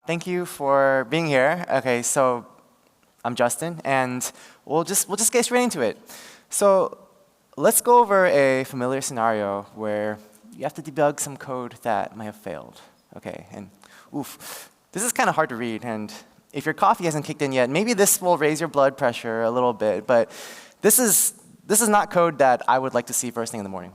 Thank you for being here. Okay, so I'm Justin, and we'll just get straight into it. So let's go over a familiar scenario where you have to debug some code that might have failed. Okay, and oof, this is kind of hard to read, and if your coffee hasn't kicked in yet, maybe this will raise your blood pressure a little bit, but this is not code that I would like to see first thing in the morning.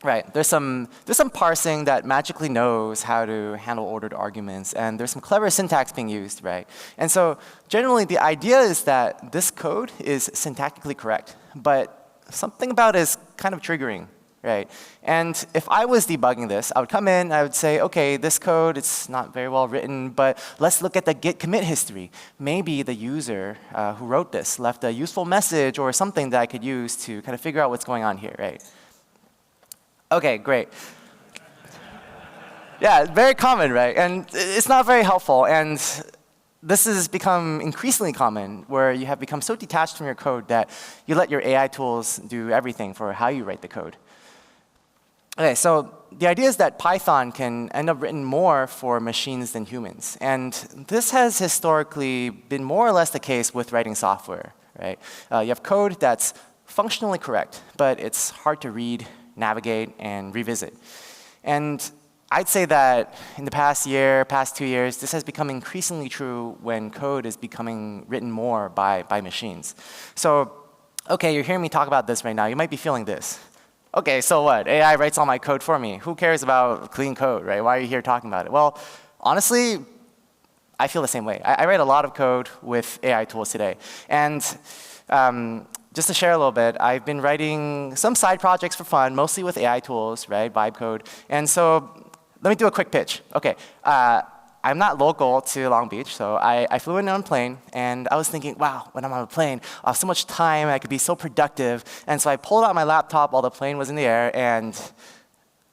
Right, there's some parsing that magically knows how to handle ordered arguments, and there's some clever syntax being used, right? And so generally the idea is that this code is syntactically correct, but something about it is kind of triggering, right? And if I was debugging this, I would come in, I would say, okay, this code, it's not very well written, but let's look at the git commit history. Maybe the user who wrote this left a useful message or something that I could use to kind of figure out what's going on here, right? Okay, great. Yeah, very common, right? And it's not very helpful. And this has become increasingly common where you have become so detached from your code that you let your AI tools do everything for how you write the code. Okay, so the idea is that Python can end up written more for machines than humans. And this has historically been more or less the case with writing software, right? You have code that's functionally correct, but it's hard to read, navigate, and revisit. And I'd say that in the past year, past 2 years, this has become increasingly true when code is becoming written more by machines. So, okay, you're hearing me talk about this right now. You might be feeling this. Okay, so what? AI writes all my code for me. Who cares about clean code, right? Why are you here talking about it? Well, honestly, I feel the same way. I write a lot of code with AI tools today. And just to share a little bit, I've been writing some side projects for fun, mostly with AI tools, right, vibe code. And so let me do a quick pitch. Okay, I'm not local to Long Beach, so I flew in on a plane, and I was thinking, wow, when I'm on a plane, I have so much time, I could be so productive. And so I pulled out my laptop while the plane was in the air, and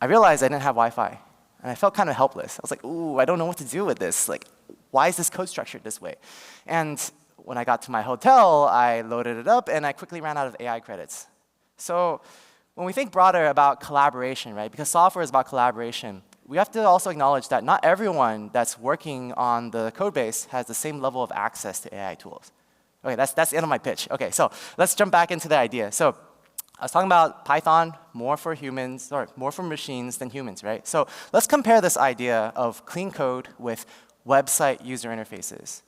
I realized I didn't have Wi-Fi. And I felt kind of helpless. I was like, ooh, I don't know what to do with this. Like, why is this code structured this way? And when I got to my hotel, I loaded it up, and I quickly ran out of AI credits. So when we think broader about collaboration, right, because software is about collaboration, we have to also acknowledge that not everyone that's working on the code base has the same level of access to AI tools. Okay, that's the end of my pitch. Okay, so let's jump back into the idea. So I was talking about Python more for humans, or more for machines than humans, right? So let's compare this idea of clean code with website user interfaces.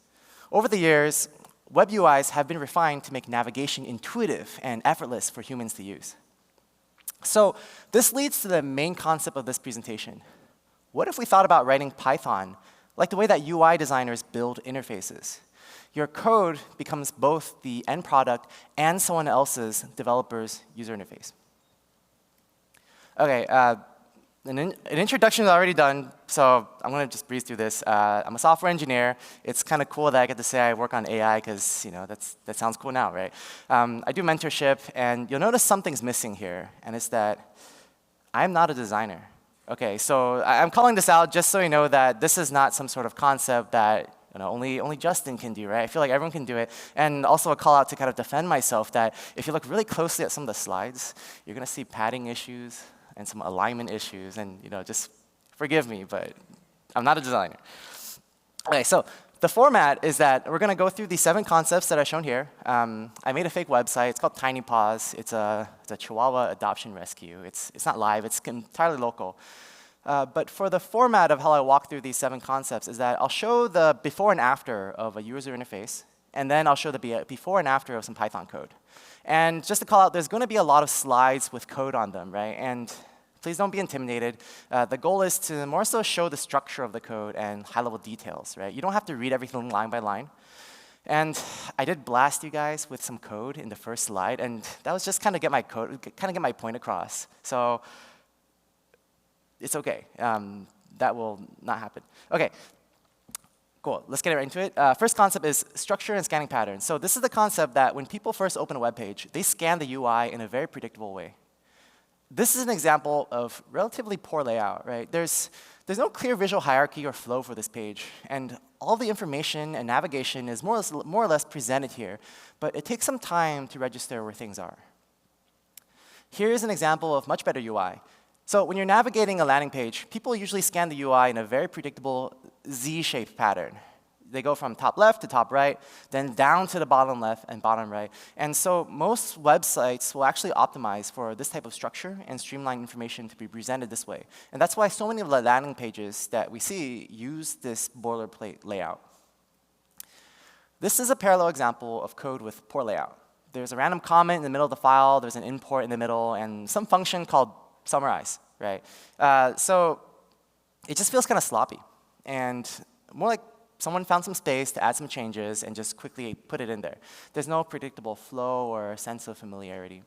Over the years, web UIs have been refined to make navigation intuitive and effortless for humans to use. So this leads to the main concept of this presentation. What if we thought about writing Python like the way that UI designers build interfaces? Your code becomes both the end product and someone else's developer's user interface. Okay, an introduction is already done, so I'm going to just breeze through this. I'm a software engineer. It's kind of cool that I get to say I work on AI because that sounds cool now, right? I do mentorship, and you'll notice something's missing here, and it's that I'm not a designer. Okay, so I'm calling this out just so you know that this is not some sort of concept that only Justin can do, right? I feel like everyone can do it. And also a call out to kind of defend myself that if you look really closely at some of the slides, you're going to see padding issues and some alignment issues, and just forgive me, but I'm not a designer. Okay, so the format is that we're going to go through these 7 concepts that are shown here. I made a fake website. It's called Tiny Paws. It's a Chihuahua adoption rescue. It's not live. It's entirely local. But for the format of how I walk through these 7 concepts is that I'll show the before and after of a user interface, and then I'll show the before and after of some Python code. And just to call out, there's going to be a lot of slides with code on them, right? And please don't be intimidated. The goal is to more so show the structure of the code and high-level details, right? You don't have to read everything line by line. And I did blast you guys with some code in the first slide, and that was just kind of get my point across. So it's okay. That will not happen. Okay. Cool, let's get right into it. First concept is structure and scanning patterns. So this is the concept that when people first open a web page, they scan the UI in a very predictable way. This is an example of relatively poor layout, right? There's no clear visual hierarchy or flow for this page, and all the information and navigation is more or less presented here, but it takes some time to register where things are. Here's an example of much better UI. So when you're navigating a landing page, people usually scan the UI in a very predictable Z-shaped pattern. They go from top left to top right, then down to the bottom left and bottom right. And so most websites will actually optimize for this type of structure and streamline information to be presented this way. And that's why so many of the landing pages that we see use this boilerplate layout. This is a parallel example of code with poor layout. There's a random comment in the middle of the file, there's an import in the middle, and some function called summarize, right? So it just feels kind of sloppy, and more like someone found some space to add some changes and just quickly put it in there. There's no predictable flow or sense of familiarity.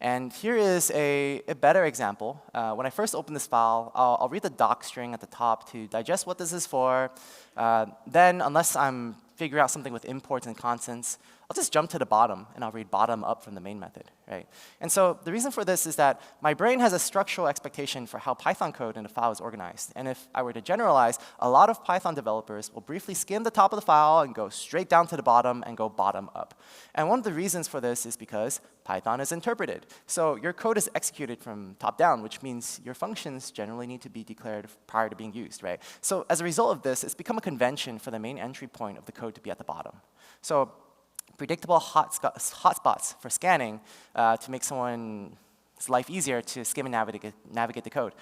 And here is a better example. When I first open this file, I'll read the doc string at the top to digest what this is for. Then, unless I'm figuring out something with imports and constants, I'll just jump to the bottom, and I'll read bottom up from the main method, right? And so the reason for this is that my brain has a structural expectation for how Python code in a file is organized. And if I were to generalize, a lot of Python developers will briefly skim the top of the file and go straight down to the bottom and go bottom up. And one of the reasons for this is because Python is interpreted. So your code is executed from top down, which means your functions generally need to be declared prior to being used, right? So as a result of this, it's become a convention for the main entry point of the code to be at the bottom. So predictable hotspots for scanning to make someone's life easier to skim and navigate the code.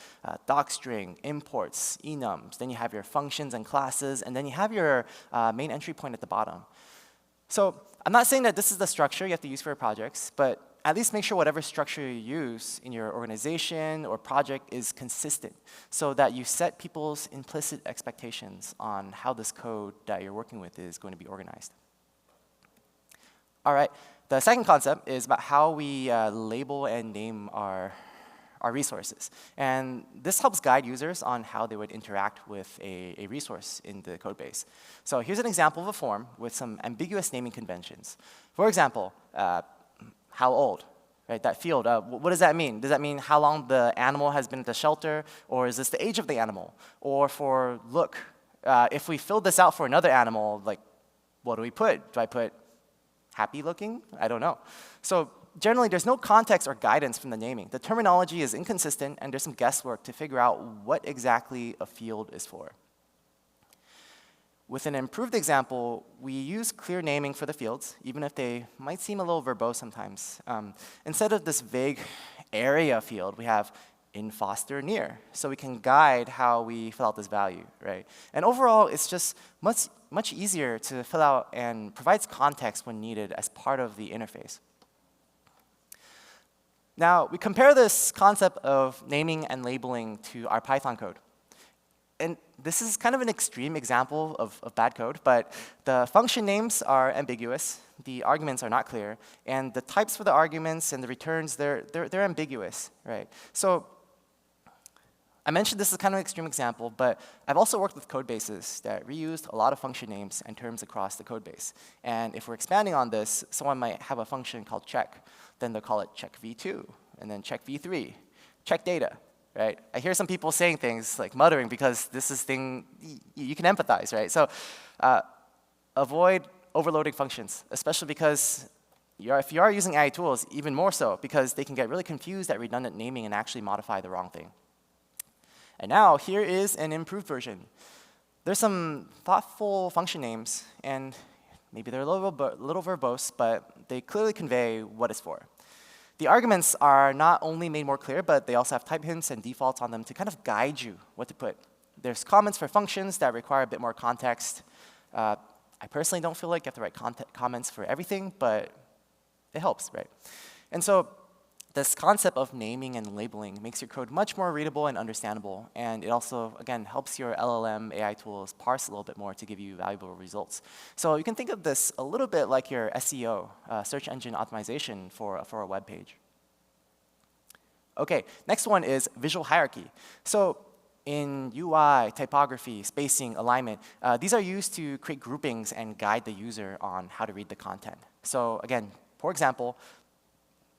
Docstring, imports, enums, then you have your functions and classes, and then you have your main entry point at the bottom. So I'm not saying that this is the structure you have to use for your projects, but at least make sure whatever structure you use in your organization or project is consistent so that you set people's implicit expectations on how this code that you're working with is going to be organized. All right, the second concept is about how we label and name our resources. And this helps guide users on how they would interact with a resource in the code base. So here's an example of a form with some ambiguous naming conventions. For example, how old, right? That field, what does that mean? Does that mean how long the animal has been at the shelter? Or is this the age of the animal? Or for look, if we filled this out for another animal, like, what do we put? Do I put happy looking? I don't know. So generally, there's no context or guidance from the naming. The terminology is inconsistent, and there's some guesswork to figure out what exactly a field is for. With an improved example, we use clear naming for the fields, even if they might seem a little verbose sometimes. Instead of this vague area field, we have in foster near, so we can guide how we fill out this value, right? And overall, it's just much easier to fill out and provides context when needed as part of the interface. Now, we compare this concept of naming and labeling to our Python code. And this is kind of an extreme example of bad code, but the function names are ambiguous, the arguments are not clear, and the types for the arguments and the returns, they're ambiguous, right? So I mentioned this is kind of an extreme example, but I've also worked with code bases that reused a lot of function names and terms across the code base. And if we're expanding on this, someone might have a function called check. Then they'll call it check v2, and then check v3, check data, right? I hear some people saying things like muttering because this is thing you can empathize, right? So avoid overloading functions, especially because if you are using AI tools, even more so, because they can get really confused at redundant naming and actually modify the wrong thing. And now, here is an improved version. There's some thoughtful function names, and maybe they're a little verbose, but they clearly convey what it's for. The arguments are not only made more clear, but they also have type hints and defaults on them to kind of guide you what to put. There's comments for functions that require a bit more context. I personally don't feel like you have to write comments for everything, but it helps, right? And so this concept of naming and labeling makes your code much more readable and understandable, and it also, again, helps your LLM AI tools parse a little bit more to give you valuable results. So you can think of this a little bit like your SEO, search engine optimization for a web page. Okay, next one is visual hierarchy. So in UI, typography, spacing, alignment, these are used to create groupings and guide the user on how to read the content. So again, for example,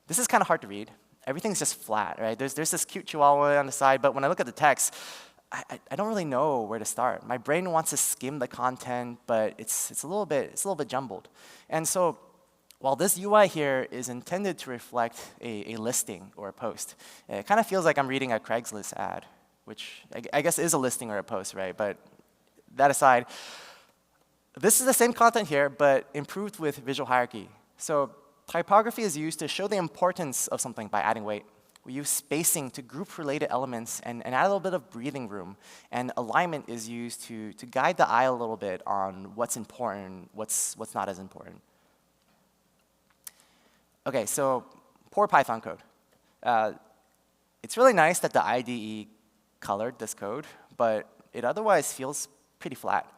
this is kind of hard to read. Everything's just flat, right? There's this cute chihuahua on the side, but when I look at the text, I don't really know where to start. My brain wants to skim the content, but it's a little bit jumbled. And so While this UI here is intended to reflect a listing or a post, it kind of feels like I'm reading a Craigslist ad, which I guess is a listing or a post, right? But that aside, this is the same content here, but improved with visual hierarchy. So typography is used to show the importance of something by adding weight. We use spacing to group related elements and add a little bit of breathing room. And alignment is used to guide the eye a little bit on what's important, what's not as important. OK, so poor Python code. It's really nice that the IDE colored this code, but it otherwise feels pretty flat.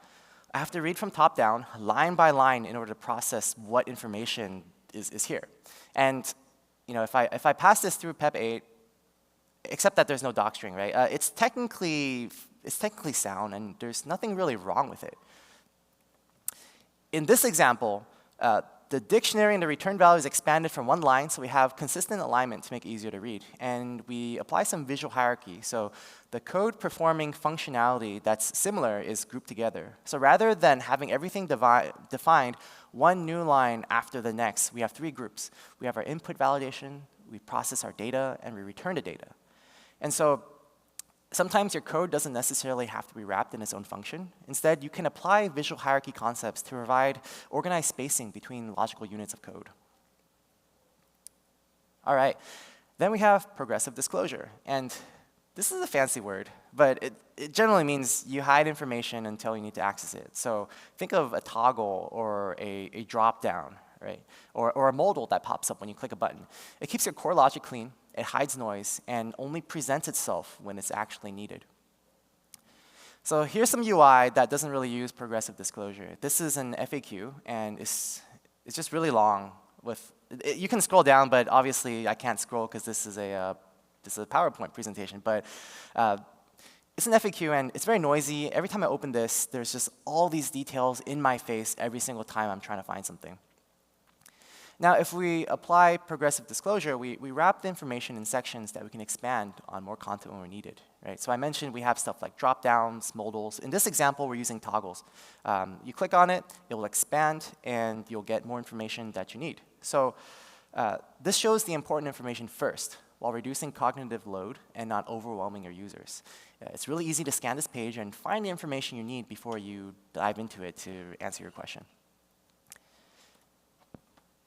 I have to read from top down, line by line, in order to process what information is here. And if I pass this through PEP8, except that there's no docstring, right? It's technically sound, and there's nothing really wrong with it. In this example, the dictionary and the return value is expanded from one line, so we have consistent alignment to make it easier to read. And we apply some visual hierarchy. So the code performing functionality that's similar is grouped together. So rather than having everything defined one new line after the next, we have 3 groups. We have our input validation, we process our data, and we return the data. And so sometimes your code doesn't necessarily have to be wrapped in its own function. Instead, you can apply visual hierarchy concepts to provide organized spacing between logical units of code. All right, then we have progressive disclosure. And this is a fancy word, but it generally means you hide information until you need to access it. So think of a toggle or a drop-down, right? Or a modal that pops up when you click a button. It keeps your core logic clean. It hides noise and only presents itself when it's actually needed. So here's some UI that doesn't really use progressive disclosure. This is an FAQ, and it's just really long. You can scroll down, but obviously I can't scroll because this is a PowerPoint presentation. But it's an FAQ, and it's very noisy. Every time I open this, there's just all these details in my face every single time I'm trying to find something. Now, if we apply progressive disclosure, we wrap the information in sections that we can expand on more content when we need it. Right? So I mentioned we have stuff like drop-downs, modals. In this example, we're using toggles. You click on it, it will expand, and you'll get more information that you need. So this shows the important information first, while reducing cognitive load and not overwhelming your users. It's really easy to scan this page and find the information you need before you dive into it to answer your question.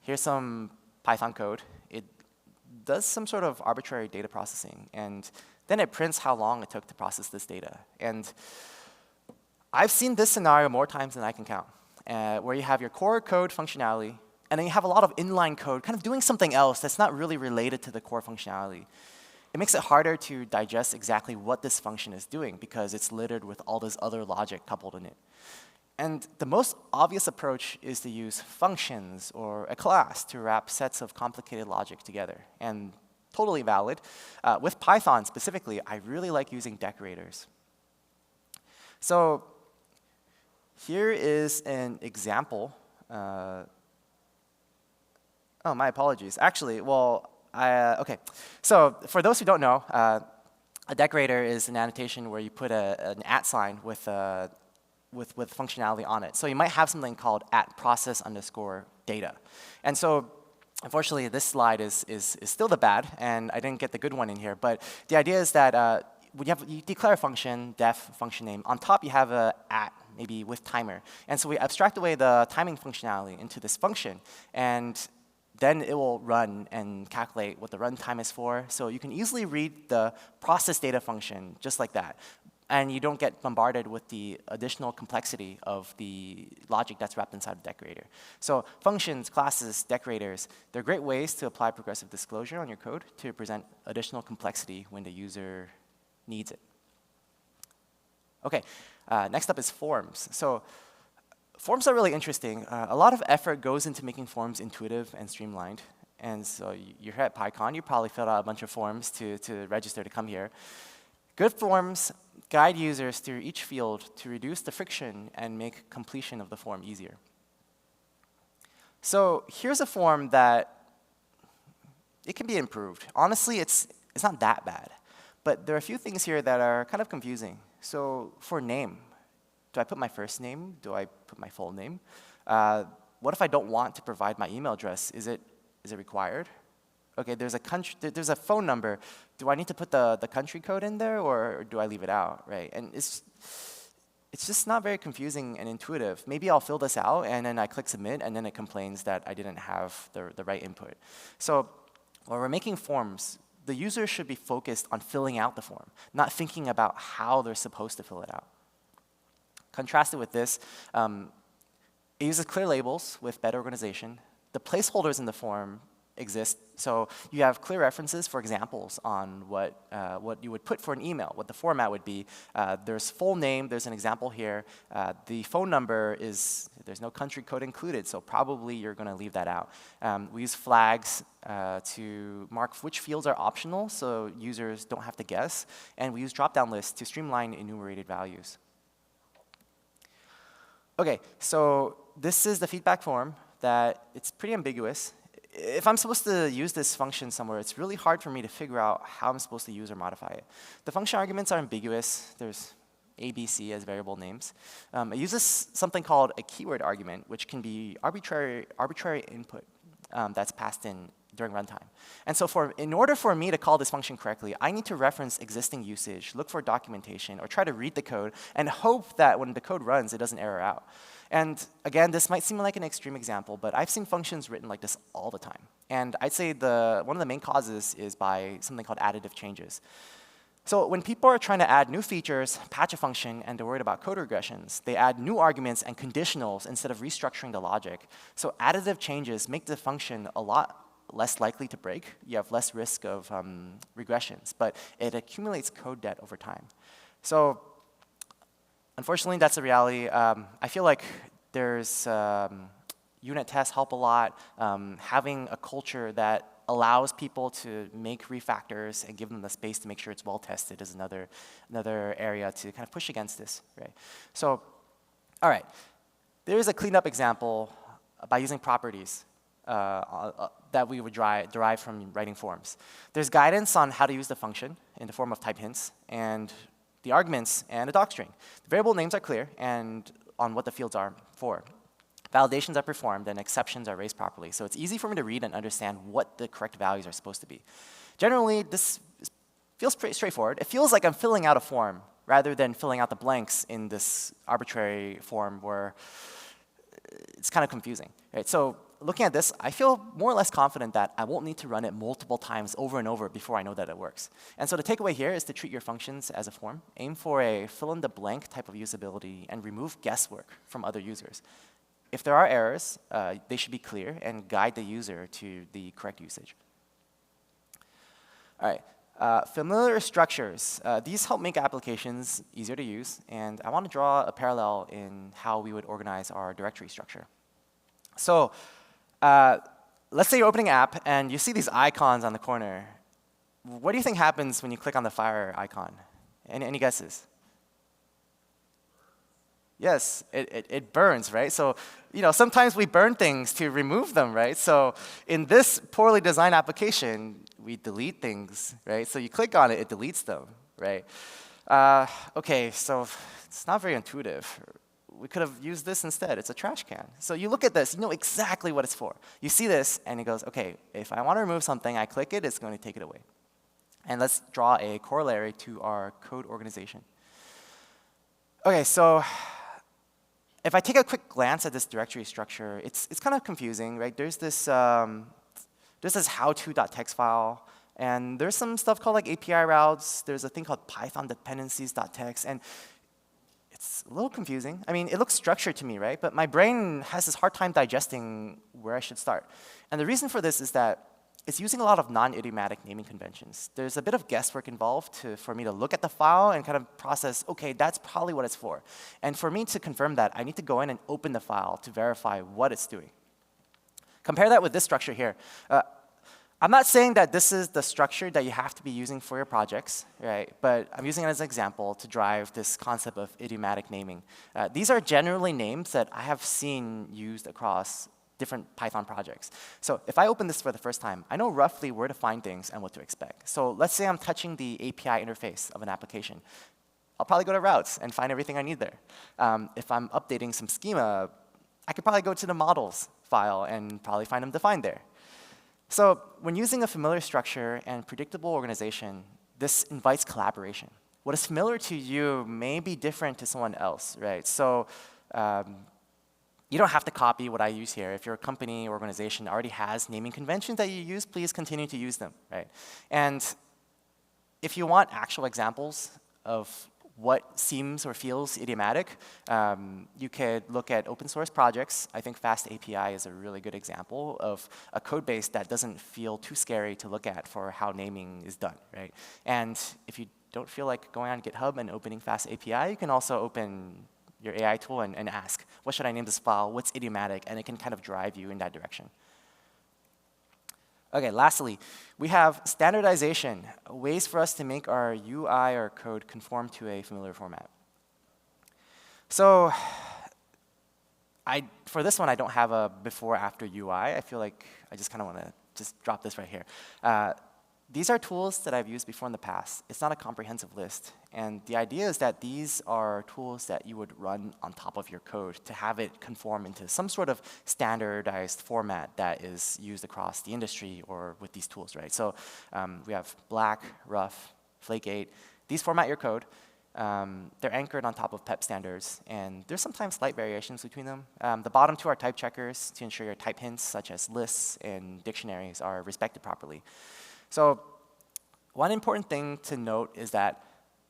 Here's some Python code. It does some sort of arbitrary data processing, and then it prints how long it took to process this data. And I've seen this scenario more times than I can count, where you have your core code functionality, and then you have a lot of inline code kind of doing something else that's not really related to the core functionality. It makes it harder to digest exactly what this function is doing because it's littered with all this other logic coupled in it. And the most obvious approach is to use functions or a class to wrap sets of complicated logic together. And totally valid. With Python specifically, I really like using decorators. So here is an example. Oh, my apologies. Actually, well, OK. So for those who don't know, a decorator is an annotation where you put an @ sign with functionality on it. So you might have something called @process_data. And so unfortunately, this slide is still the bad, and I didn't get the good one in here. But the idea is that when you declare a function, def function name, on top you have a @ maybe with timer. And so we abstract away the timing functionality into this function. And then it will run and calculate what the runtime is for. So you can easily read the process data function just like that. And you don't get bombarded with the additional complexity of the logic that's wrapped inside the decorator. So functions, classes, decorators, they're great ways to apply progressive disclosure on your code to present additional complexity when the user needs it. OK, next up is forms. So forms are really interesting. A lot of effort goes into making forms intuitive and streamlined. And so you're here at PyCon. You probably filled out a bunch of forms to register to come here. Good forms guide users through each field to reduce the friction and make completion of the form easier. So here's a form that it can be improved. Honestly, it's not that bad. But there are a few things here that are kind of confusing. So for name, do I put my first name? Do I put my full name? what if I don't want to provide my email address? Is it required? Okay, there's a phone number. Do I need to put the country code in there, or do I leave it out, right? And it's just not very confusing and intuitive. Maybe I'll fill this out, and then I click submit, and then it complains that I didn't have the right input. So when we're making forms, the user should be focused on filling out the form, not thinking about how they're supposed to fill it out. Contrasted with this, it uses clear labels with better organization. The placeholders in the form exist, so you have clear references for examples on what you would put for an email, what the format would be. There's full name, there's an example here. The phone number there's no country code included, so probably you're going to leave that out. We use flags to mark which fields are optional, so users don't have to guess. And we use drop-down lists to streamline enumerated values. Okay, so this is the feedback form that it's pretty ambiguous. If I'm supposed to use this function somewhere, it's really hard for me to figure out how I'm supposed to use or modify it. The function arguments are ambiguous. There's A, B, C as variable names. It uses something called a keyword argument, which can be arbitrary input that's passed in during runtime. And so in order for me to call this function correctly, I need to reference existing usage, look for documentation, or try to read the code, and hope that when the code runs, it doesn't error out. And again, this might seem like an extreme example, but I've seen functions written like this all the time. And I'd say one of the main causes is by something called additive changes. So when people are trying to add new features, patch a function, and they're worried about code regressions, they add new arguments and conditionals instead of restructuring the logic. So additive changes make the function a lot less likely to break. You have less risk of regressions, but it accumulates code debt over time. So unfortunately, that's the reality. I feel like there's unit tests help a lot. Having a culture that allows people to make refactors and give them the space to make sure it's well tested is another area to kind of push against this, right? So, all right, there's a cleanup example by using properties that we would derive from writing forms. There's guidance on how to use the function in the form of type hints and the arguments and a docstring. The variable names are clear and on what the fields are for. Validations are performed and exceptions are raised properly. So it's easy for me to read and understand what the correct values are supposed to be. Generally, this feels pretty straightforward. It feels like I'm filling out a form rather than filling out the blanks in this arbitrary form where it's kind of confusing, right? So looking at this, I feel more or less confident that I won't need to run it multiple times over and over before I know that it works. And so the takeaway here is to treat your functions as a form. Aim for a fill-in-the-blank type of usability and remove guesswork from other users. If there are errors, they should be clear and guide the user to the correct usage. All right, familiar structures. These help make applications easier to use, and I want to draw a parallel in how we would organize our directory structure. So let's say you're opening an app, and you see these icons on the corner. What do you think happens when you click on the fire icon? Any guesses? Yes, it burns, right? So, sometimes we burn things to remove them, right? So in this poorly designed application, we delete things, right? So you click on it, it deletes them, right? Okay, so it's not very intuitive. We could have used this instead. It's a trash can. So you look at this, you know exactly what it's for. You see this, and it goes, okay, if I want to remove something, I click it, it's going to take it away. And let's draw a corollary to our code organization. Okay, so if I take a quick glance at this directory structure, it's kind of confusing, right? There's this how-to.txt file, and there's some stuff called like API routes. There's a thing called Python dependencies.txt, and it's a little confusing. I mean, it looks structured to me, right? But my brain has this hard time digesting where I should start. And the reason for this is that it's using a lot of non-idiomatic naming conventions. There's a bit of guesswork involved for me to look at the file and kind of process, okay, that's probably what it's for. And for me to confirm that, I need to go in and open the file to verify what it's doing. Compare that with this structure here. I'm not saying that this is the structure that you have to be using for your projects, right? But I'm using it as an example to drive this concept of idiomatic naming. These are generally names that I have seen used across different Python projects. So if I open this for the first time, I know roughly where to find things and what to expect. So let's say I'm touching the API interface of an application. I'll probably go to routes and find everything I need there. If I'm updating some schema, I could probably go to the models file and probably find them defined there. So when using a familiar structure and predictable organization, this invites collaboration. What is familiar to you may be different to someone else, right? So you don't have to copy what I use here. If your company or organization already has naming conventions that you use, please continue to use them, right? And if you want actual examples of what seems or feels idiomatic, you could look at open source projects. I think Fast API is a really good example of a code base that doesn't feel too scary to look at for how naming is done, right? And if you don't feel like going on GitHub and opening Fast API, you can also open your AI tool and ask, what should I name this file? What's idiomatic? And it can kind of drive you in that direction. Okay, lastly, we have standardization, ways for us to make our UI or code conform to a familiar format. So for this one, I don't have a before-after UI. I feel like I just kind of want to just drop this right here. These are tools that I've used before in the past. It's not a comprehensive list. And the idea is that these are tools that you would run on top of your code to have it conform into some sort of standardized format that is used across the industry or with these tools, right? So we have Black, Rough, Flake 8. These format your code. They're anchored on top of PEP standards, and there's sometimes slight variations between them. The bottom two are type checkers to ensure your type hints, such as lists and dictionaries, are respected properly. So one important thing to note is that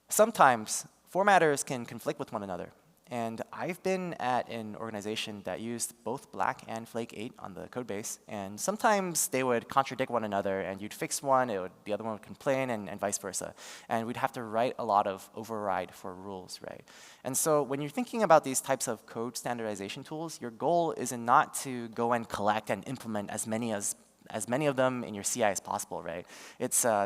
sometimes formatters can conflict with one another. And I've been at an organization that used both Black and Flake 8 on the code base, and sometimes they would contradict one another, and you'd fix one, the other one would complain, and vice versa. And we'd have to write a lot of override for rules, right? And so when you're thinking about these types of code standardization tools, your goal is not to go and collect and implement as many of them in your CI as possible, right?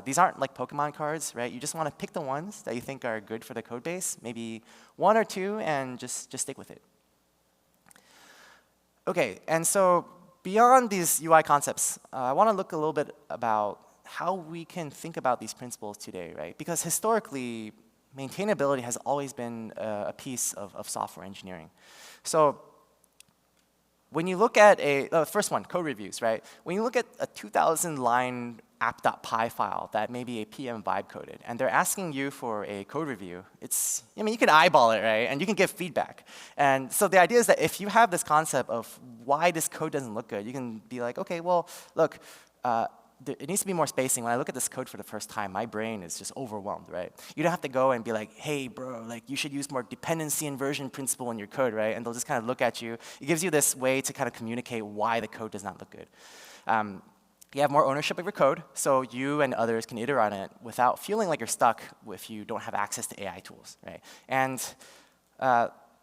These aren't like Pokemon cards, right? You just want to pick the ones that you think are good for the code base, maybe one or two, and just stick with it. Okay, and so beyond these UI concepts, I want to look a little bit about how we can think about these principles today, right? Because historically, maintainability has always been a piece of software engineering. So when you look at first one, code reviews, right? When you look at a 2,000-line app.py file that maybe a PM vibe coded, and they're asking you for a code review, you can eyeball it, right? And you can give feedback. And so the idea is that if you have this concept of why this code doesn't look good, you can be like, okay, well, look, it needs to be more spacing. When I look at this code for the first time, my brain is just overwhelmed, right? You don't have to go and be like, hey, bro, like you should use more dependency inversion principle in your code, right? And they'll just kind of look at you. It gives you this way to kind of communicate why the code does not look good. You have more ownership of your code, so you and others can iterate on it without feeling like you're stuck if you don't have access to AI tools, right? And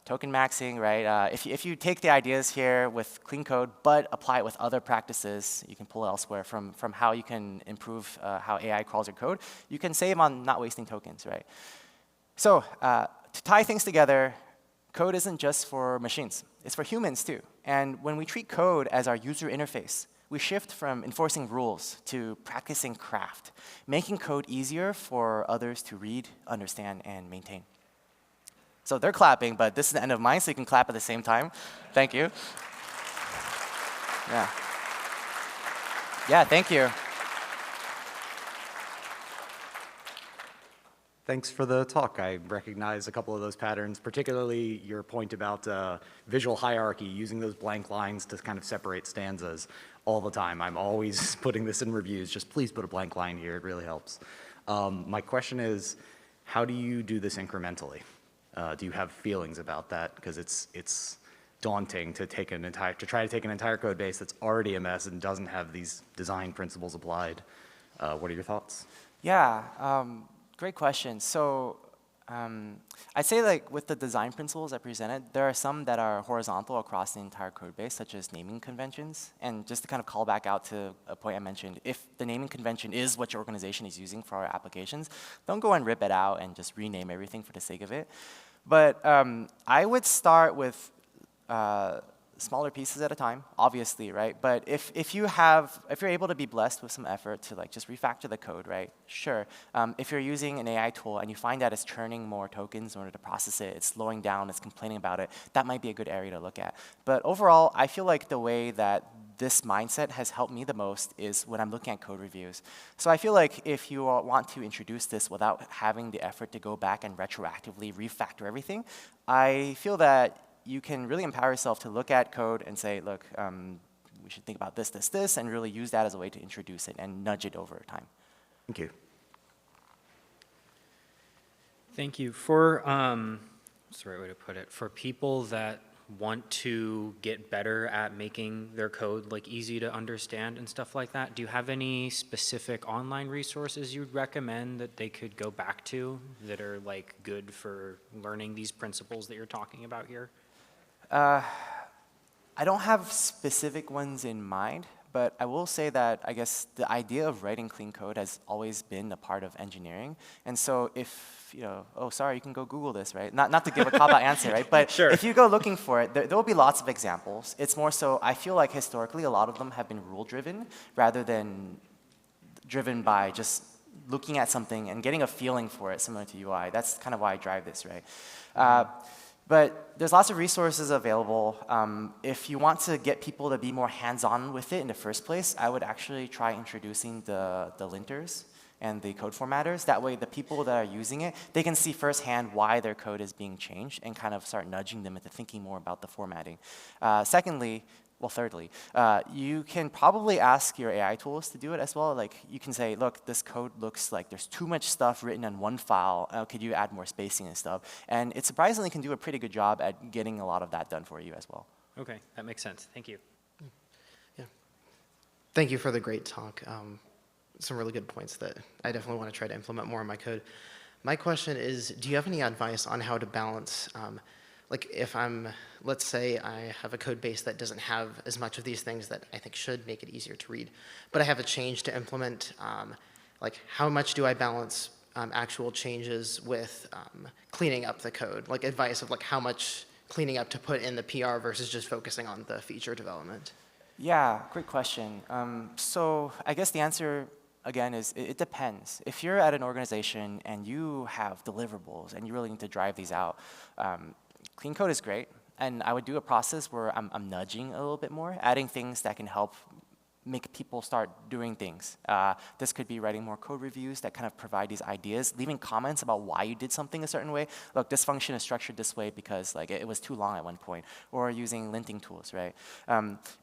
token maxing, right? If you take the ideas here with clean code, but apply it with other practices, you can pull elsewhere from how you can improve how AI crawls your code. You can save on not wasting tokens, right? So to tie things together, code isn't just for machines. It's for humans, too. And when we treat code as our user interface, we shift from enforcing rules to practicing craft, making code easier for others to read, understand, and maintain. So they're clapping, but this is the end of mine, so you can clap at the same time. Thank you. Yeah. Yeah, thank you. Thanks for the talk. I recognize a couple of those patterns, particularly your point about visual hierarchy, using those blank lines to kind of separate stanzas all the time. I'm always putting this in reviews. Just please put a blank line here. It really helps. My question is, how do you do this incrementally? Do you have feelings about that? Because it's daunting to try to take an entire code base that's already a mess and doesn't have these design principles applied. What are your thoughts? Yeah, great question. So I'd say like with the design principles I presented, there are some that are horizontal across the entire code base, such as naming conventions. And just to kind of call back out to a point I mentioned, if the naming convention is what your organization is using for our applications, don't go and rip it out and just rename everything for the sake of it. But I would start with smaller pieces at a time, obviously, right? But if you're able to be blessed with some effort to like just refactor the code, right? Sure. If you're using an AI tool and you find that it's churning more tokens in order to process it, it's slowing down, it's complaining about it, that might be a good area to look at. But overall, I feel like the way that this mindset has helped me the most is when I'm looking at code reviews. So I feel like if you want to introduce this without having the effort to go back and retroactively refactor everything, I feel that you can really empower yourself to look at code and say, look, we should think about this, this, this, and really use that as a way to introduce it and nudge it over time. Thank you. Thank you. For, what's the right way to put it? For people that want to get better at making their code like easy to understand and stuff like that, do you have any specific online resources you'd recommend that they could go back to that are like good for learning these principles that you're talking about here? I don't have specific ones in mind, but I will say that I guess the idea of writing clean code has always been a part of engineering. And so if, oh, sorry, you can go Google this, right? Not to give a cop-out answer, right? But Sure. If you go looking for it, there will be lots of examples. It's more so, I feel like historically, a lot of them have been rule-driven rather than driven by just looking at something and getting a feeling for it similar to UI. That's kind of why I drive this, right? But there's lots of resources available. If you want to get people to be more hands-on with it in the first place, I would actually try introducing the linters and the code formatters. That way, the people that are using it, they can see firsthand why their code is being changed and kind of start nudging them into thinking more about the formatting. Thirdly, you can probably ask your AI tools to do it as well. Like you can say, look, this code looks like there's too much stuff written on one file. Could you add more spacing and stuff? And it surprisingly can do a pretty good job at getting a lot of that done for you as well. Okay, that makes sense. Thank you. Yeah. Thank you for the great talk. Some really good points that I definitely want to try to implement more in my code. My question is, do you have any advice on how to balance like if let's say I have a code base that doesn't have as much of these things that I think should make it easier to read, but I have a change to implement, like how much do I balance actual changes with cleaning up the code? Like advice of like how much cleaning up to put in the PR versus just focusing on the feature development? Yeah, great question. So I guess the answer, again, is it depends. If you're at an organization and you have deliverables and you really need to drive these out, clean code is great, and I would do a process where I'm nudging a little bit more, adding things that can help make people start doing things. This could be writing more code reviews that kind of provide these ideas, leaving comments about why you did something a certain way. Look, this function is structured this way because like it was too long at one point, or using linting tools, right?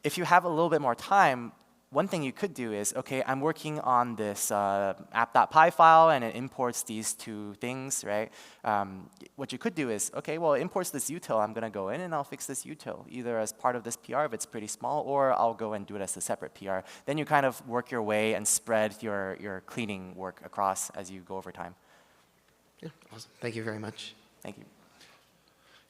If you have a little bit more time, one thing you could do is, okay, I'm working on this app.py file and it imports these two things, right? What you could do is, okay, well, it imports this util. I'm going to go in and I'll fix this util, either as part of this PR if it's pretty small, or I'll go and do it as a separate PR. Then you kind of work your way and spread your cleaning work across as you go over time. Yeah, awesome. Thank you very much. Thank you.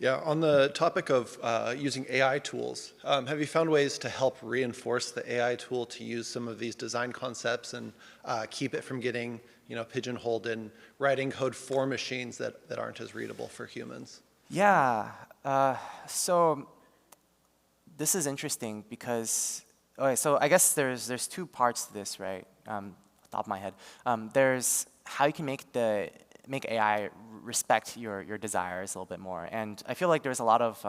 Yeah, on the topic of using AI tools, have you found ways to help reinforce the AI tool to use some of these design concepts and keep it from getting, pigeonholed in writing code for machines that aren't as readable for humans? Yeah, so this is interesting because, okay, so I guess there's two parts to this, right? Off the top of my head. There's how you can make AI respect your desires a little bit more, and I feel like there's a lot of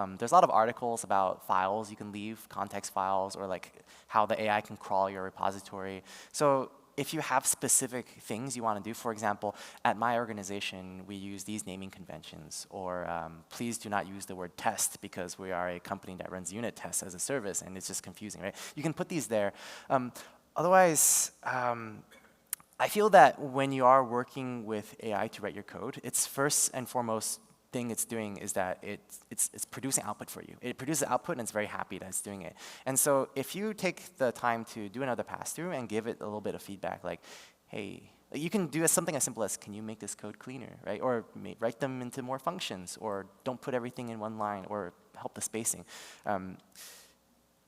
articles about files you can leave, context files, or like how the AI can crawl your repository. So if you have specific things you want to do, for example, at my organization we use these naming conventions, or please do not use the word test because we are a company that runs unit tests as a service, and it's just confusing, right? You can put these there. Otherwise. I feel that when you are working with AI to write your code, its first and foremost thing it's doing is that it's producing output for you. It produces output and it's very happy that it's doing it. And so if you take the time to do another pass through and give it a little bit of feedback, like, hey, you can do something as simple as, can you make this code cleaner, right? Or write them into more functions, or don't put everything in one line, or help the spacing.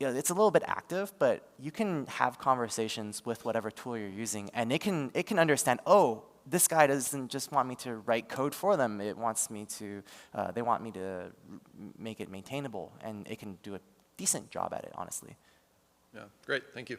It's a little bit active, but you can have conversations with whatever tool you're using, and it can understand, oh, this guy doesn't just want me to write code for them. They want me to make it maintainable, and it can do it decent job at it, honestly. Yeah, great, thank you.